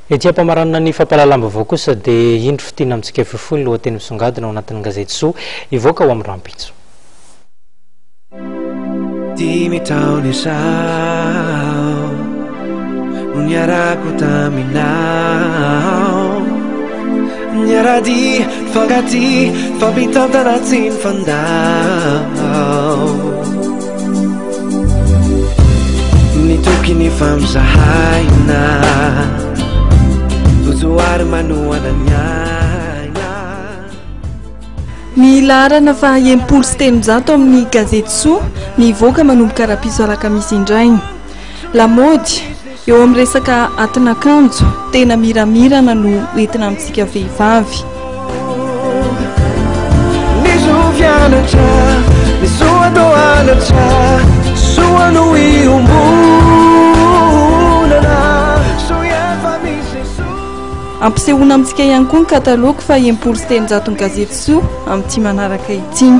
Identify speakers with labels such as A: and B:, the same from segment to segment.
A: Ety ampamarana ny fampalalam-baovao kosa dia indro fitina amintsika fohifohy lohateny misongadina ao anatin'ny gazety Soa ivoaka ho amin'ny Rampitso.
B: Dimy taona izao no niarako taminao, niarady fangaty fampitantana tsy ny fandao, nitoky ny famzahaina tozoary manoana nyaina.
C: Ny laharana fa 100 amin'ny gazety Soa nivoaka manomboka rapiso alakamisy indray. Lamaody eo amin'ny resaka atin'akanjo tena miramirana no entina amintsika vehivavy.
B: Nizovianatra nizoatoanatra soa no iombonana soefa misy
C: ampisehoana amintsika ihany koa ny katalogy fa 100 ny gazety Soa amin'ity manaraka ity.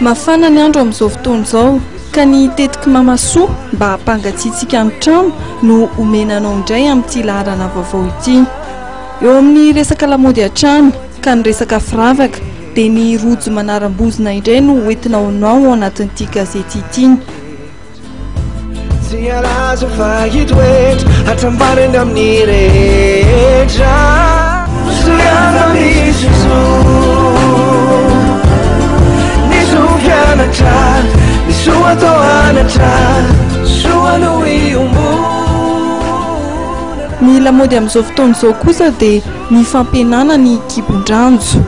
C: Mafana ny andro amin'izao fotoana izao ka ny tetiky Mama Soa mba hampangatsiatsika ny trano no omenanao indray amin'ity laharana vaovao ity. Eo amin'ny resaka lamaody hatrany ka ny resaka firavaka dia ny rojo manaram-bozina indray no entinao ao anatin'ity gazety ity.
B: Sialazo fahit wet atambarend amin'ny rehetra soyana misy so nizovianatra nisoatoanatra soano iombonana.
C: Ny lamaody amin'izao fotoana izao kosa dia ny fampihenana ny kibon-dranjo.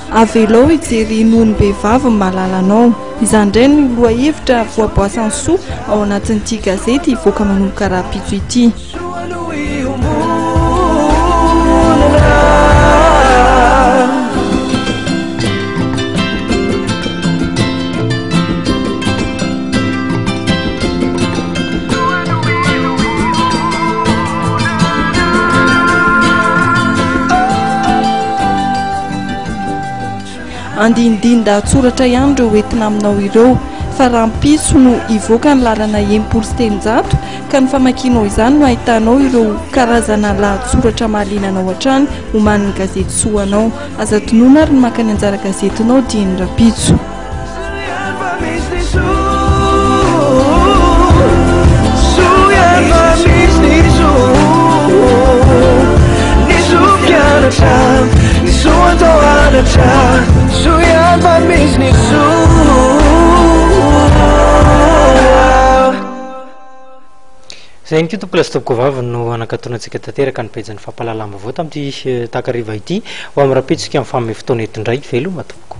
C: Avelao ijery nohom-behivavy malalanao. Izany indray no lohahevitra voaboasan'ny Soa ao anatin'ity gazety ivoaka manomboka rapiso ity. Andindinda tsoratra ihany ireo entina aminao ireo fa Rapiso no ivoaka ny lalana 100 ka ny famakianao izany no ahitanao ireo karazana lahatsoratra mahalinanao hatrany homanin'ny gazety Soa anao. Aza tonoina ary ny makany anjara gazetinao Diany Rapiso.
A: Zay ny kito plasitoko vavy no anakatonantsika tanteraka ny pejany fampalalam-baovao tamin'ity takariva ity ho amin'ny Rapitso amin'ny famefotoana eto indray velo matomboko.